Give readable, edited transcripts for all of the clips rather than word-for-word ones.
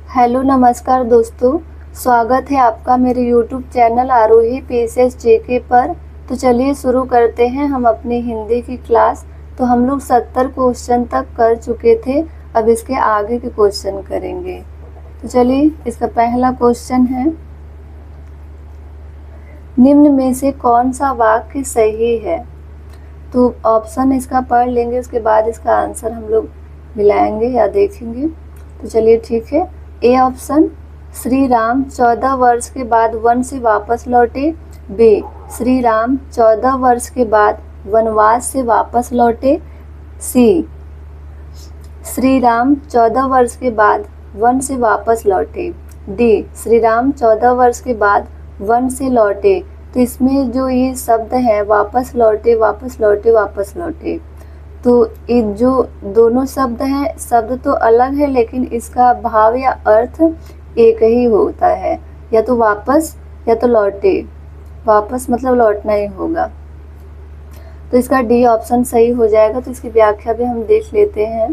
Hello नमस्कार दोस्तों, स्वागत है आपका मेरे यूट्यूब चैनल आरोही पीएसएस जेके पर। तो चलिए शुरू करते हैं हम अपनी हिंदी की क्लास। तो हम लोग 70 क्वेश्चन तक कर चुके थे, अब इसके आगे के क्वेश्चन करेंगे। तो चलिए, इसका पहला क्वेश्चन है, निम्न में से कौन सा वाक्य सही है। तो ऑप्शन इसका पढ़ लेंगे, उसके बाद इसका आंसर हम लोग मिलाएंगे या देखेंगे। तो चलिए ठीक है। ए ऑप्शन, श्री राम 14 वर्ष के बाद वन से वापस लौटे। बी, श्री राम 14 वर्ष के बाद वनवास से वापस लौटे। सी, श्री राम 14 वर्ष के बाद वन से वापस लौटे। डी, श्री राम 14 वर्ष के बाद वन से लौटे। तो इसमें जो ये शब्द है वापस लौटे, वापस लौटे, वापस लौटे, तो ये जो दोनों शब्द हैं, शब्द तो अलग है लेकिन इसका भाव या अर्थ एक ही होता है, या तो वापस या तो लौटे। वापस मतलब लौटना ही होगा, तो इसका डी ऑप्शन सही हो जाएगा। तो इसकी व्याख्या भी हम देख लेते हैं।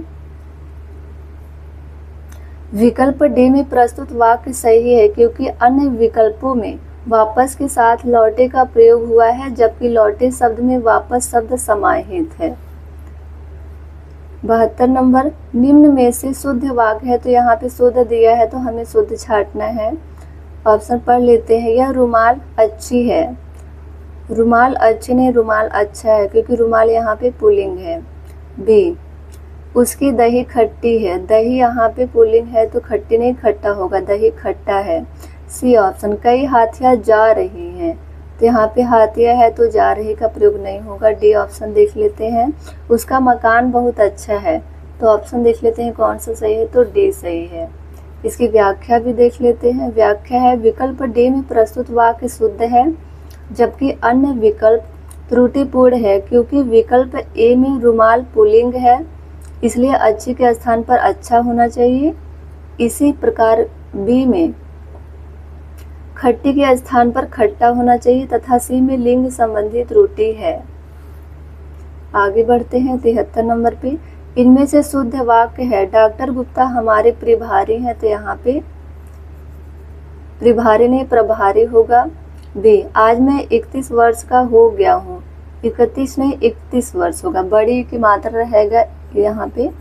विकल्प डी में प्रस्तुत वाक्य सही है क्योंकि अन्य विकल्पों में वापस के साथ लौटे का प्रयोग हुआ है, जबकि लौटे शब्द में वापस शब्द समाहित है। 72 नंबर, निम्न में से शुद्ध वाक्य है। तो यहाँ पे शुद्ध दिया है तो हमें शुद्ध छांटना है। ऑप्शन पढ़ लेते हैं। यह रुमाल अच्छी है। रुमाल अच्छी नहीं, रुमाल अच्छा है, क्योंकि रुमाल यहाँ पे पुल्लिंग है। बी, उसकी दही खट्टी है। दही यहाँ पे पुल्लिंग है तो खट्टी नहीं, खट्टा होगा, दही खट्टा है। सी ऑप्शन, कई हाथियाँ जा रही हैं। तो यहाँ पे हाथियाँ है तो जा रही का प्रयोग नहीं होगा। डी ऑप्शन देख लेते हैं। उसका मकान बहुत अच्छा है। तो ऑप्शन देख लेते हैं कौन सा सही है। तो डी सही है। इसकी व्याख्या भी देख लेते हैं। व्याख्या है, विकल्प डी में प्रस्तुत वाक्य शुद्ध है जबकि अन्य विकल्प त्रुटिपूर्ण है, क्योंकि विकल्प ए में रुमाल पुल्लिंग है इसलिए अच्छी के स्थान पर अच्छा होना चाहिए। इसी प्रकार बी में खट्टी के स्थान पर खट्टा होना चाहिए तथा सी में लिंग संबंधी त्रुटि है। आगे बढ़ते हैं 73 नंबर पे। इनमें से शुद्ध वाक्य है, डॉक्टर गुप्ता हमारे प्रभारी हैं। तो यहाँ पे प्रभारी नहीं, प्रभारी होगा। बी, आज मैं 31 वर्ष का हो गया हूँ। 31 नहीं, 31 वर्ष होगा। बड़ी की मात्रा रहेगा यहाँ पे।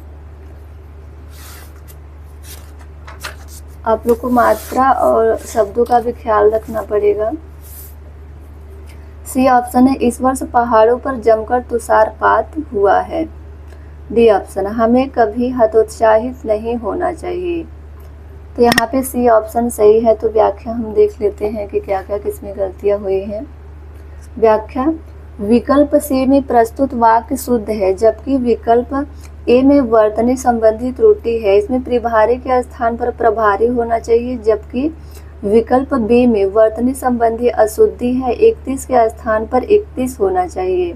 आप लोग को मात्रा और शब्दों का भी ख्याल रखना पड़ेगा। सी ऑप्शन है, इस वर्ष पहाड़ों पर जमकर तुषारपात हुआ है। डी ऑप्शन, हमें कभी हतोत्साहित नहीं होना चाहिए। तो यहाँ पे सी ऑप्शन सही है। तो व्याख्या हम देख लेते हैं कि क्या क्या किसमें गलतियाँ हुई हैं। व्याख्या, विकल्प सी में प्रस्तुत वाक्य शुद्ध है जबकि विकल्प ए में वर्तनी संबंधी त्रुटि है। इसमें प्रभारी के स्थान पर प्रभारी होना चाहिए, जबकि विकल्प बी में वर्तनी संबंधी अशुद्धि है। 31 के स्थान पर 31 होना चाहिए,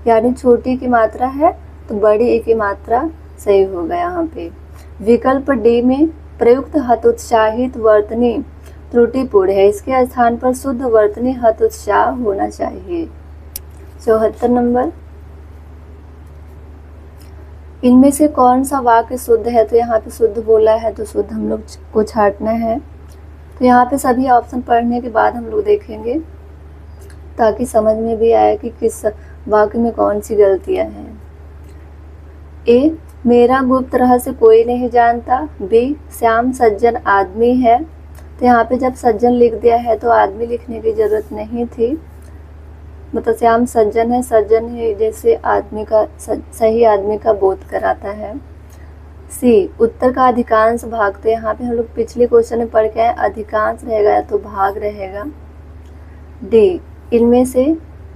यानी छोटी की मात्रा है तो बड़ी ए की मात्रा सही होगा यहाँ पे। विकल्प डी में प्रयुक्त हतोत्साहित वर्तनी त्रुटिपूर्ण है, इसके स्थान पर शुद्ध वर्तनी हतोत्साह होना चाहिए। 74 नंबर, इनमें से कौन सा वाक्य शुद्ध है। तो यहाँ पे शुद्ध बोला है तो शुद्ध हम लोग को छांटना है। तो यहाँ पे सभी ऑप्शन पढ़ने के बाद हम लोग देखेंगे ताकि समझ में भी आए कि किस वाक्य में कौन सी गलतियाँ हैं। ए, मेरा गुप्त रहस्य कोई नहीं जानता। बी, श्याम सज्जन आदमी है। तो यहाँ पे जब सज्जन लिख दिया है तो आदमी लिखने की जरूरत नहीं थी, मतलब श्याम सज्जन है। सज्जन है जैसे आदमी का, सही आदमी का बोध कराता है। सी, उत्तर का अधिकांश भाग। तो यहाँ पे हम लोग पिछले क्वेश्चन में पढ़ के आए, अधिकांश रहेगा या तो भाग रहेगा। डी, इनमें से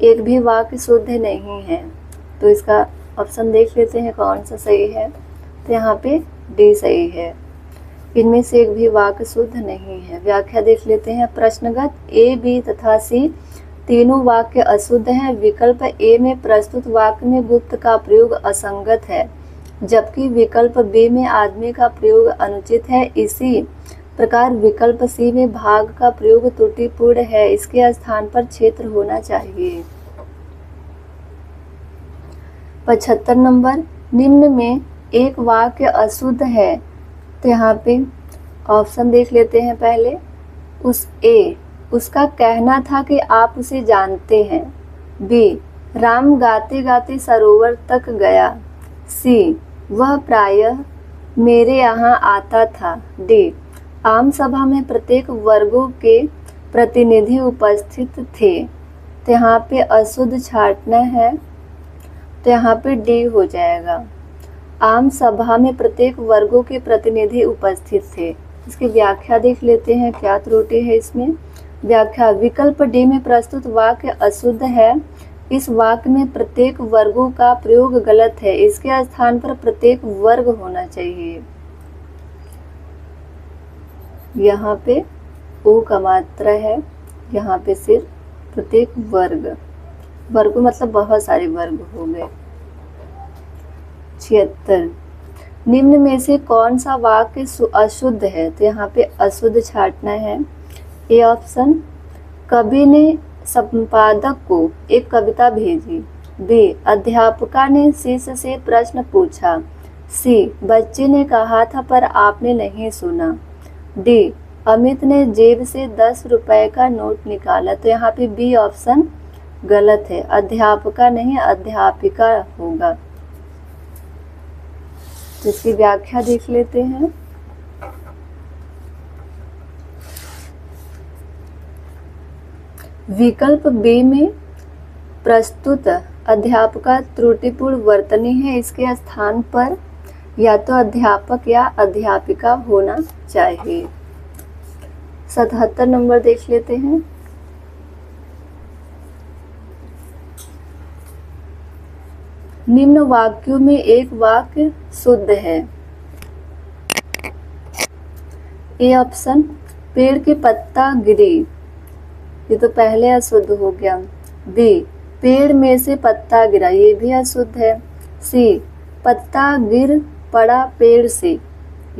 एक भी वाक्य शुद्ध नहीं है। तो इसका ऑप्शन देख लेते हैं कौन सा सही है। तो यहाँ पे डी सही है, इनमें से एक भी वाक्य शुद्ध नहीं है। व्याख्या देख लेते हैं। प्रश्नगत ए, बी तथा सी तीनों वाक्य अशुद्ध हैं। विकल्प ए में प्रस्तुत वाक्य में गुप्त का प्रयोग असंगत है, जबकि विकल्प बी में आदमी का प्रयोग अनुचित है। इसी प्रकार विकल्प सी में भाग का प्रयोग त्रुटिपूर्ण है, इसके स्थान पर क्षेत्र होना चाहिए। 75 नंबर, निम्न में एक वाक्य अशुद्ध है। तो यहाँ पे ऑप्शन देख लेते हैं पहले। उसका कहना था कि आप उसे जानते हैं। बी, राम गाते गाते सरोवर तक गया। सी, वह प्रायः मेरे यहाँ आता था। डी, आम सभा में प्रत्येक वर्गों के प्रतिनिधि उपस्थित थे। तो यहाँ पे अशुद्ध छांटना है, तो यहाँ पे डी हो जाएगा। आम सभा में प्रत्येक वर्गों के प्रतिनिधि उपस्थित थे। इसकी व्याख्या देख लेते हैं, क्या त्रुटि है इसमें। व्याख्या, विकल्प डी में प्रस्तुत वाक्य अशुद्ध है। इस वाक्य में प्रत्येक वर्गों का प्रयोग गलत है। इसके स्थान पर प्रत्येक वर्ग होना चाहिए। यहाँ पे ओ का मात्रा है, यहाँ पे सिर्फ प्रत्येक वर्ग मतलब बहुत सारे वर्ग हो गए। 76, निम्न में से कौन सा वाक्य अशुद्ध है। तो यहाँ पे अशुद्ध छांटना है। ए ऑप्शन, कवि ने संपादक को एक कविता भेजी। बी, अध्यापिका ने शिष्य से प्रश्न पूछा। सी, बच्चे ने कहा था पर आपने नहीं सुना। डी, अमित ने जेब से 10 रुपए का नोट निकाला। तो यहाँ पे बी ऑप्शन गलत है, अध्यापिका नहीं अध्यापिका होगा। तो इसकी व्याख्या देख लेते हैं। विकल्प बी में प्रस्तुत अध्यापिका त्रुटिपूर्ण वर्तनी है। इसके स्थान पर या तो अध्यापक या अध्यापिका होना चाहिए। 77 नंबर देख लेते हैं। निम्न वाक्यों में एक वाक्य शुद्ध है। ए ऑप्शन, पेड़ के पत्ता गिरी। ये तो पहले अशुद्ध हो गया। बी, पेड़ में से पत्ता गिरा, ये भी अशुद्ध है। सी, पत्ता गिर पड़ा पेड़ से,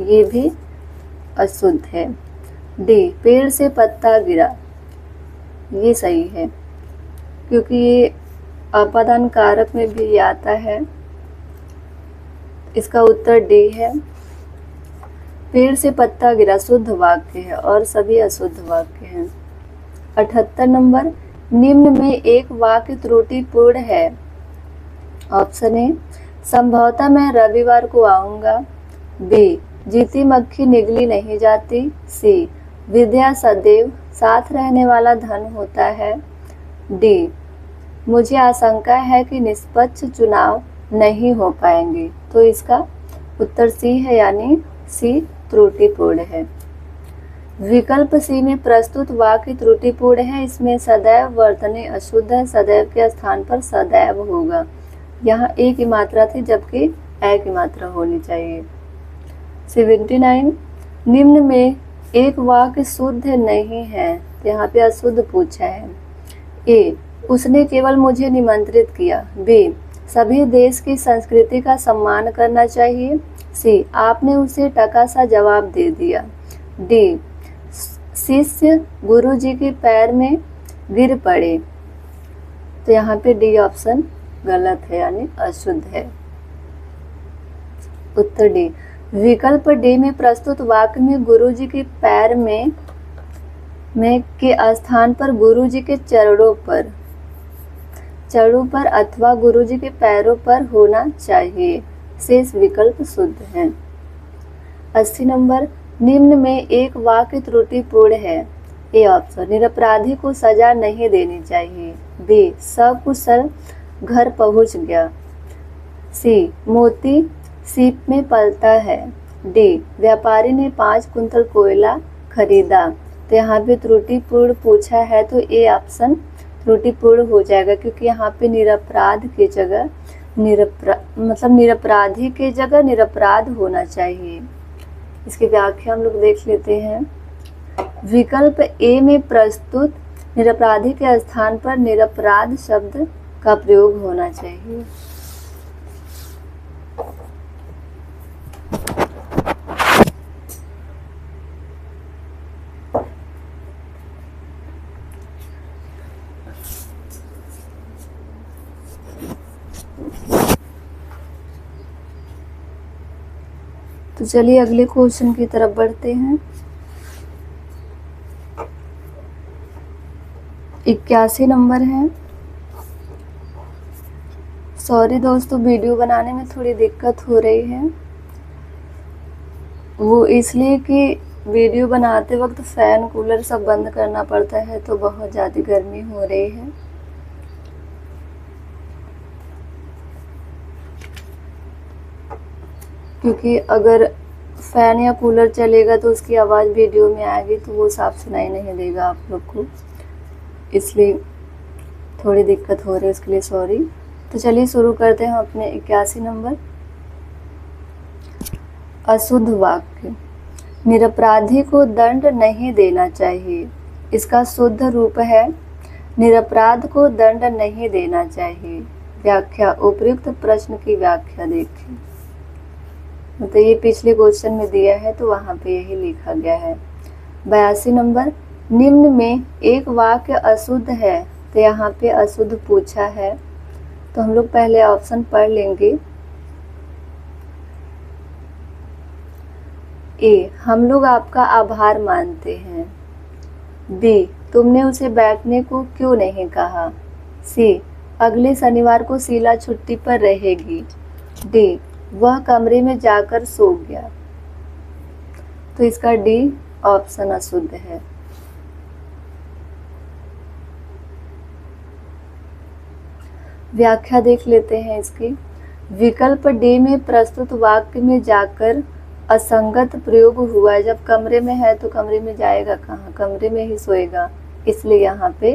ये भी अशुद्ध है। डी, पेड़ से पत्ता गिरा, ये सही है क्योंकि ये अपादान कारक में भी आता है। इसका उत्तर डी है। पेड़ से पत्ता गिरा शुद्ध वाक्य है और सभी अशुद्ध वाक्य हैं। 78 नंबर, निम्न में एक वाक्य त्रुटिपूर्ण है। ऑप्शन ए, संभवतः मैं रविवार को आऊंगा। बी, जीती मक्खी निगली नहीं जाती। सी, विद्या सदैव साथ रहने वाला धन होता है। डी, मुझे आशंका है कि निष्पक्ष चुनाव नहीं हो पाएंगे। तो इसका उत्तर सी है, यानी सी त्रुटिपूर्ण है। विकल्प सी में प्रस्तुत वाक्य त्रुटिपूर्ण है। इसमें सदैव वर्तनी अशुद्ध है, सदैव के स्थान पर सदैव होगा। यहाँ ए की मात्रा थी जबकि ए की मात्रा होनी चाहिए। 79, निम्न में एक वाक्य शुद्ध नहीं है। तो यहाँ पे अशुद्ध पूछा है। ए, उसने केवल मुझे निमंत्रित किया। बी, सभी देश की संस्कृति का सम्मान करना चाहिए। सी, आपने उसे टका सा जवाब दे दिया। डी, शिष्य गुरुजी के पैर में गिर पड़े। तो यहाँ पे डी ऑप्शन गलत है, यानी अशुद्ध है। उत्तर डी। विकल्प डी में प्रस्तुत वाक्य में गुरुजी के पैर में के स्थान पर गुरुजी के चरणों पर अथवा गुरुजी के पैरों पर होना चाहिए। शेष विकल्प शुद्ध हैं। 80 नंबर, निम्न में एक वाक्य त्रुटिपूर्ण है। ए ऑप्शन, निरपराधी को सजा नहीं देनी चाहिए। बी, सकुशल घर पहुंच गया। सी, मोती सीप में पलता है। डी, व्यापारी ने 5 कुंतल कोयला खरीदा। तो यहाँ पे त्रुटिपूर्ण पूछा है, तो ए ऑप्शन त्रुटिपूर्ण हो जाएगा क्योंकि यहाँ पे निरपराध की जगह निरपराधी की जगह निरपराध होना चाहिए। इसकी व्याख्या हम लोग देख लेते हैं। विकल्प ए में प्रस्तुत निरपराधी के स्थान पर निरपराध शब्द का प्रयोग होना चाहिए। तो चलिए अगले क्वेश्चन की तरफ बढ़ते हैं। 81 नंबर है। सॉरी दोस्तों, वीडियो बनाने में थोड़ी दिक्कत हो रही है, वो इसलिए कि वीडियो बनाते वक्त फ़ैन कूलर सब बंद करना पड़ता है, तो बहुत ज़्यादा गर्मी हो रही है। क्योंकि अगर फ़ैन या कूलर चलेगा तो उसकी आवाज़ वीडियो में आएगी, तो वो साफ सुनाई नहीं देगा आप लोग को, इसलिए थोड़ी दिक्कत हो रही है, उसके लिए सॉरी। तो चलिए शुरू करते हैं अपने 81 नंबर। अशुद्ध वाक्य। निरपराधी को दंड नहीं देना चाहिए। इसका शुद्ध रूप है निरपराध को दंड नहीं देना चाहिए। व्याख्या। उपयुक्त प्रश्न की व्याख्या देखें। मतलब ये पिछले क्वेश्चन में दिया है तो वहाँ पे यही लिखा गया है। 82 नंबर। निम्न में एक वाक्य अशुद्ध है, तो यहाँ पे अशुद्ध पूछा है, तो हम लोग पहले ऑप्शन पढ़ लेंगे। ए, हम लोग आपका आभार मानते हैं। बी, तुमने उसे बैठने को क्यों नहीं कहा। सी, अगले शनिवार को शीला छुट्टी पर रहेगी। डी, वह कमरे में जाकर सो गया। तो इसका डी ऑप्शन अशुद्ध है। व्याख्या देख लेते हैं इसकी। विकल्प डी में प्रस्तुत वाक्य में जाकर असंगत प्रयोग हुआ है। जब कमरे में है तो कमरे में जाएगा कहाँ, कमरे में ही सोएगा, इसलिए यहाँ पे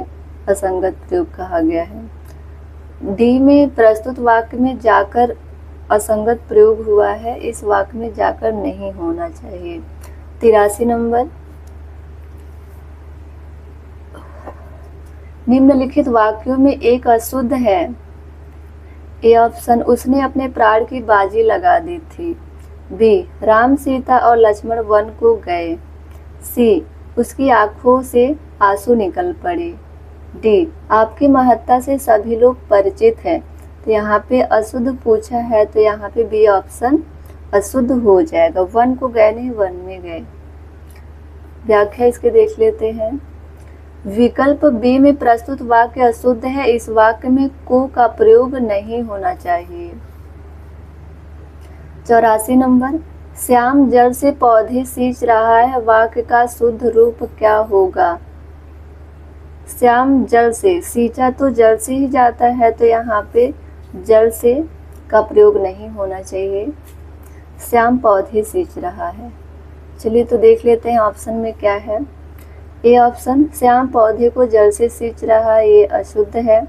असंगत प्रयोग कहा गया है। डी में प्रस्तुत वाक्य में जाकर असंगत प्रयोग हुआ है, इस वाक्य में जाकर नहीं होना चाहिए। 83 नंबर। निम्नलिखित वाक्यों में एक अशुद्ध है। ए ऑप्शन, उसने अपने प्राण की बाजी लगा दी थी। बी, राम सीता और लक्ष्मण वन को गए। सी, उसकी आंखों से आंसू निकल पड़े। डी, आपकी महत्ता से सभी लोग परिचित हैं। तो यहाँ पे अशुद्ध पूछा है, तो यहाँ पे बी ऑप्शन अशुद्ध हो जाएगा। वन को गए नहीं, वन में गए। व्याख्या इसके देख लेते हैं। विकल्प बी में प्रस्तुत वाक्य अशुद्ध है, इस वाक्य में को का प्रयोग नहीं होना चाहिए। 84 नंबर। श्याम जल से पौधे सींच रहा है, वाक्य का शुद्ध रूप क्या होगा। श्याम जल से, सींचा तो जल से ही जाता है, तो यहाँ पे जल से का प्रयोग नहीं होना चाहिए। श्याम पौधे सींच रहा है। चलिए तो देख लेते हैं ऑप्शन में क्या है। ए ऑप्शन, श्याम पौधे को जल से सींच रहा है, ये अशुद्ध है।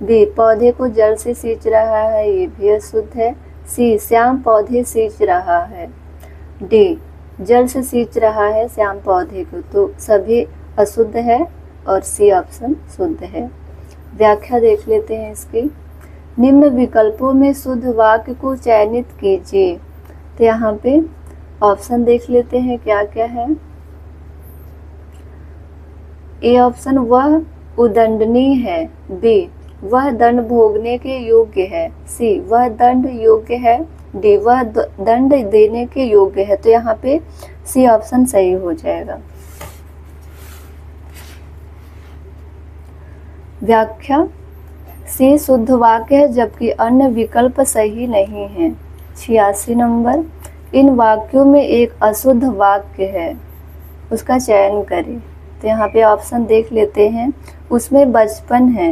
बी, पौधे को जल से सींच रहा है, ये भी अशुद्ध है। सी, श्याम पौधे सींच रहा है। डी, जल से सींच रहा है श्याम पौधे को, तो सभी अशुद्ध है और सी ऑप्शन शुद्ध है। व्याख्या देख लेते हैं इसकी। निम्न विकल्पों में शुद्ध वाक्य को चयनित कीजिए। तो यहाँ पे ऑप्शन देख लेते हैं क्या क्या है। ए ऑप्शन, वह उदंडनीय है। बी, वह दंड भोगने के योग्य है। सी, वह दंड योग्य है। डी, वह दंड देने के योग्य है। तो यहाँ पे सी ऑप्शन सही हो जाएगा। व्याख्या। सी शुद्ध वाक्य है, जबकि अन्य विकल्प सही नहीं है। 86 नंबर। इन वाक्यों में एक अशुद्ध वाक्य है, उसका चयन करें। तो यहाँ पे ऑप्शन देख लेते हैं। उसमें बचपन है।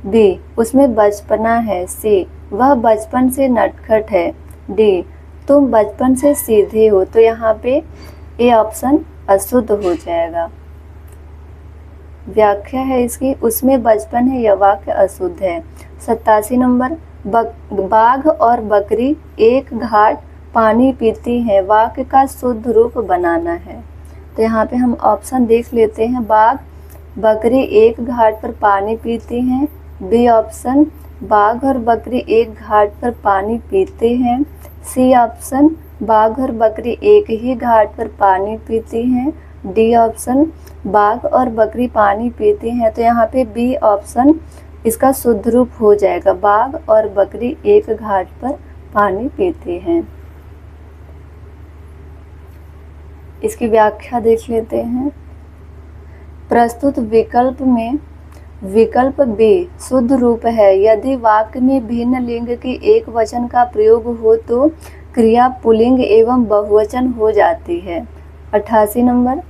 बी, उसमें बचपना है। सी, वह बचपन से नटखट है। डी, तुम बचपन से सीधे हो। तो यहाँ पे ए ऑप्शन अशुद्ध हो जाएगा। व्याख्या है इसकी। उसमें बचपन है, यह वाक्य अशुद्ध है। 87 नंबर। बाघ और बकरी एक घाट पानी पीती है, वाक्य का शुद्ध रूप बनाना है। तो यहाँ पे हम ऑप्शन देख लेते हैं। बाघ बकरी एक घाट पर पानी पीती हैं। बी ऑप्शन, बाघ और बकरी एक घाट पर पानी पीते हैं। सी ऑप्शन, बाघ और बकरी एक ही घाट पर पानी पीती हैं। डी ऑप्शन, बाघ और बकरी पानी पीती हैं। तो यहाँ पे बी ऑप्शन इसका शुद्ध रूप हो जाएगा। बाघ और बकरी एक घाट पर पानी पीते हैं। इसकी व्याख्या देख लेते हैं। प्रस्तुत विकल्प में विकल्प बी शुद्ध रूप है। यदि वाक्य में भिन्न लिंग के एक वचन का प्रयोग हो तो क्रिया पुल्लिंग एवं बहुवचन हो जाती है। 88 नंबर,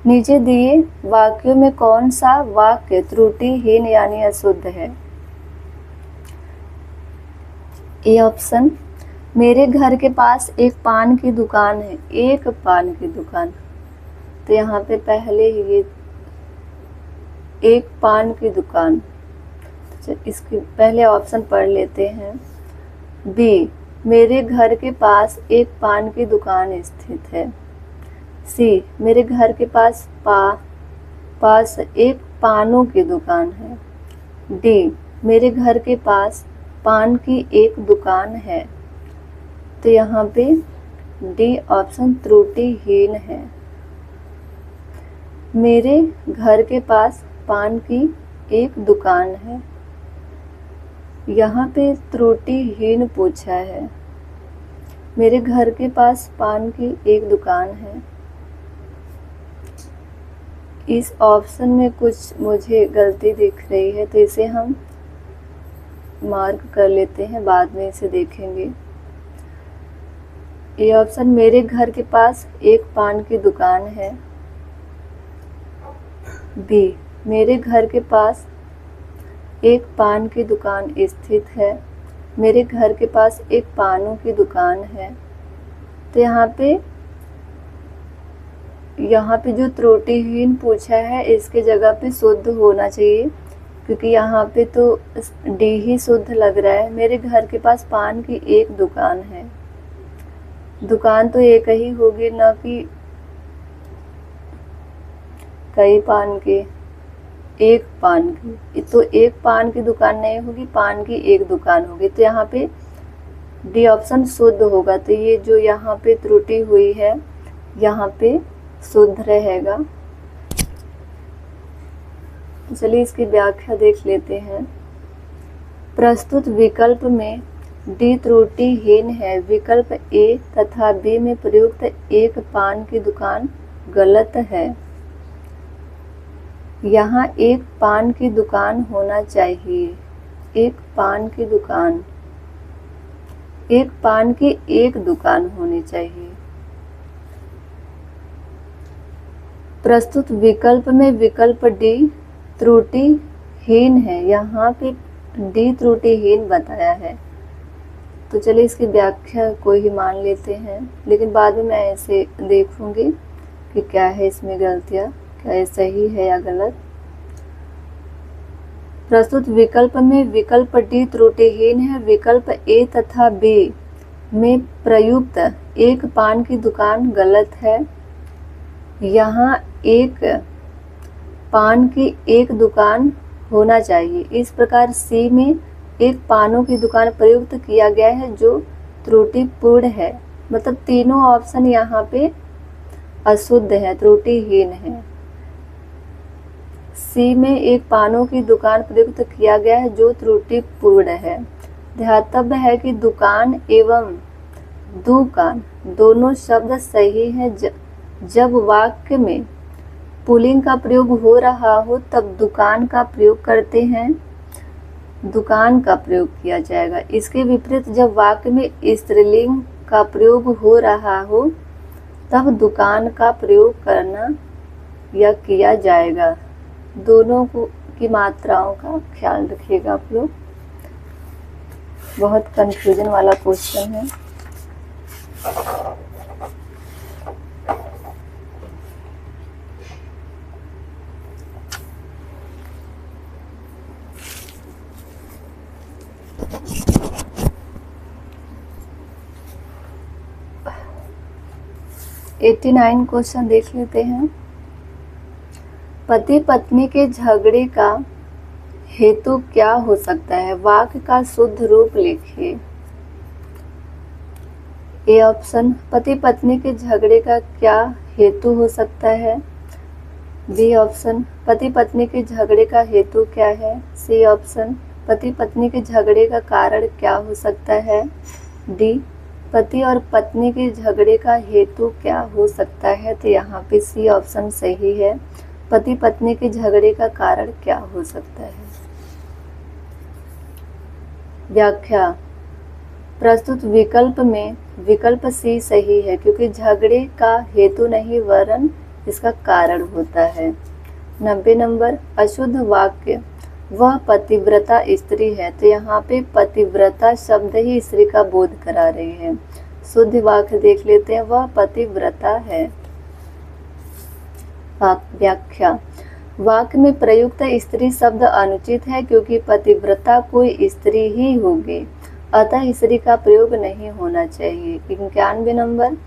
नीचे दिए वाक्यों में कौन सा वाक्य त्रुटिहीन यानी अशुद्ध है? ए ऑप्शन, मेरे घर के पास एक पान की दुकान है। एक पान की दुकान, तो यहाँ पे पहले ही ये एक पान की दुकान, इसके पहले ऑप्शन पढ़ लेते हैं। बी, मेरे घर के पास एक पान की दुकान स्थित है। सी, मेरे घर के पास एक पानों की दुकान है। डी, मेरे घर के पास पान की एक दुकान है। तो यहाँ पे डी ऑप्शन त्रुटिहीन है। मेरे घर के पास पान की एक दुकान है, यहाँ पे त्रुटिहीन पूछा है। मेरे घर के पास पान की एक दुकान है, इस ऑप्शन में कुछ मुझे गलती दिख रही है, तो इसे हम मार्क कर लेते हैं, बाद में इसे देखेंगे। ये ऑप्शन, मेरे घर के पास एक पान की दुकान है। बी, मेरे घर के पास एक पान की दुकान स्थित है। मेरे घर के पास एक पानों की दुकान है। तो यहाँ पे जो त्रुटिहीन पूछा है इसके जगह पे शुद्ध होना चाहिए, क्योंकि यहाँ पे तो डी ही शुद्ध लग रहा है। मेरे घर के पास पान की एक दुकान है, दुकान तो एक ही होगी, ना कि कई पान के। एक पान की, तो एक पान की दुकान नहीं होगी, पान की एक दुकान होगी। तो यहाँ पे डी ऑप्शन शुद्ध होगा। तो ये जो यहाँ पे त्रुटि हुई है यहाँ पे शुद्ध रहेगा। चलिए इसकी व्याख्या देख लेते हैं। प्रस्तुत विकल्प में डी त्रुटिहीन है। विकल्प ए तथा बी में प्रयुक्त एक पान की दुकान गलत है। यहाँ एक पान की दुकान होना चाहिए। एक पान की दुकान, एक पान की एक दुकान होनी चाहिए। प्रस्तुत विकल्प में विकल्प डी त्रुटिहीन है। यहाँ पे डी त्रुटिहीन बताया है। तो चलिए इसकी व्याख्या को ही मान लेते हैं, लेकिन बाद में मैं इसे देखूंगी कि क्या है इसमें गलतियाँ, क्या ये सही है या गलत। प्रस्तुत विकल्प में विकल्प डी त्रुटिहीन है। विकल्प ए तथा बी में प्रयुक्त एक पान की दुकान गलत है। यहाँ एक पान की एक दुकान होना चाहिए। इस प्रकार सी में एक पानों की दुकान प्रयुक्त किया गया है जो त्रुटिपूर्ण है। मतलब तीनों ऑप्शन यहाँ पे अशुद्ध है, त्रुटिहीन है। सी में एक पानों की दुकान प्रयुक्त किया गया है जो त्रुटिपूर्ण है। ध्यातव्य है कि दुकान एवं दुकान दोनों शब्द सही हैं। जब वाक्य में पुल्लिंग का प्रयोग हो रहा हो तब दुकान का प्रयोग करते हैं, दुकान का प्रयोग किया जाएगा। इसके विपरीत जब वाक्य में स्त्रीलिंग का प्रयोग हो रहा हो तब दुकान का प्रयोग करना या किया जाएगा। दोनों की मात्राओं का ख्याल रखिएगा आप लोग। बहुत कंफ्यूजन वाला क्वेश्चन है। एट्टी 89 क्वेश्चन देख लेते हैं। पति पत्नी के झगड़े का हेतु क्या हो सकता है? वाक्य का शुद्ध रूप लिखिए। ए ऑप्शन, पति पत्नी के झगड़े का क्या हेतु हो सकता है? बी ऑप्शन, पति पत्नी के झगड़े का हेतु क्या है? सी ऑप्शन, पति पत्नी के झगड़े का कारण क्या हो सकता है? डी, पति और पत्नी के झगड़े का हेतु क्या हो सकता है? तो यहाँ पे सी ऑप्शन सही है। पति पत्नी के झगड़े का कारण क्या हो सकता है? व्याख्या, प्रस्तुत विकल्प में विकल्प सी सही है क्योंकि झगड़े का हेतु नहीं वरन इसका कारण होता है। 90 नंबर, अशुद्ध वाक्य, वह पतिव्रता स्त्री है, तो यहाँ पे पतिव्रता शब्द ही स्त्री का बोध करा रही है। शुद्ध वाक्य देख लेते हैं, वह पतिव्रता है। व्याख्या, वाक्य में प्रयुक्त स्त्री शब्द अनुचित है क्योंकि पतिव्रता कोई स्त्री ही होगी, अतः स्त्री का प्रयोग नहीं होना चाहिए। 91 नंबर,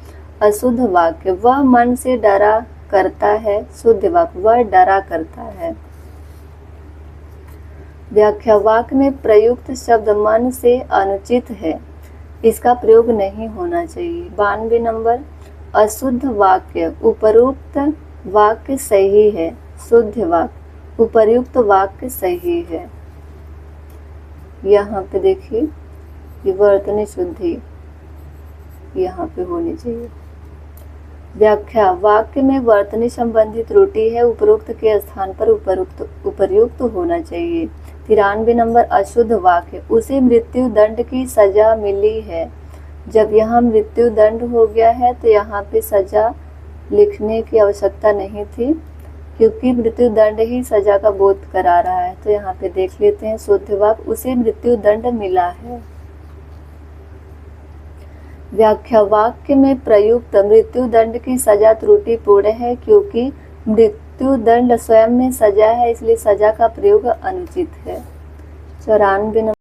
अशुद्ध वाक्य, वह मन से डरा करता है। शुद्ध वाक्य, वह डरा करता है। व्याख्या, वाक्य में प्रयुक्त शब्द मन से अनुचित है, इसका प्रयोग नहीं होना चाहिए। 92 नंबर, अशुद्ध वाक्य, उपरोक्त वाक्य सही है। शुद्ध वाक्य, उपर्युक्त वाक्य सही है। यहाँ पे देखिए विवर्तनी शुद्धि यहाँ पे होनी चाहिए। व्याख्या, वाक्य में वर्तनी संबंधी त्रुटि है, उपरोक्त के स्थान पर उपर्युक्त होना चाहिए। 93 नंबर, अशुद्ध वाक्य, उसे मृत्यु दंड की सजा मिली है। जब यहाँ मृत्यु दंड हो गया है तो यहाँ पे सजा लिखने की आवश्यकता नहीं थी क्योंकि मृत्यु दंड ही सजा का बोध करा रहा है। तो यहाँ पे देख लेते हैं शुद्ध वाक्य, उसे मृत्यु दंड मिला है। व्याख्या, वाक्य में प्रयुक्त मृत्यु दंड की सजा त्रुटिपूर्ण है क्योंकि मृत्यु दंड स्वयं में सजा है, इसलिए सजा का प्रयोग अनुचित है। 94 नंबर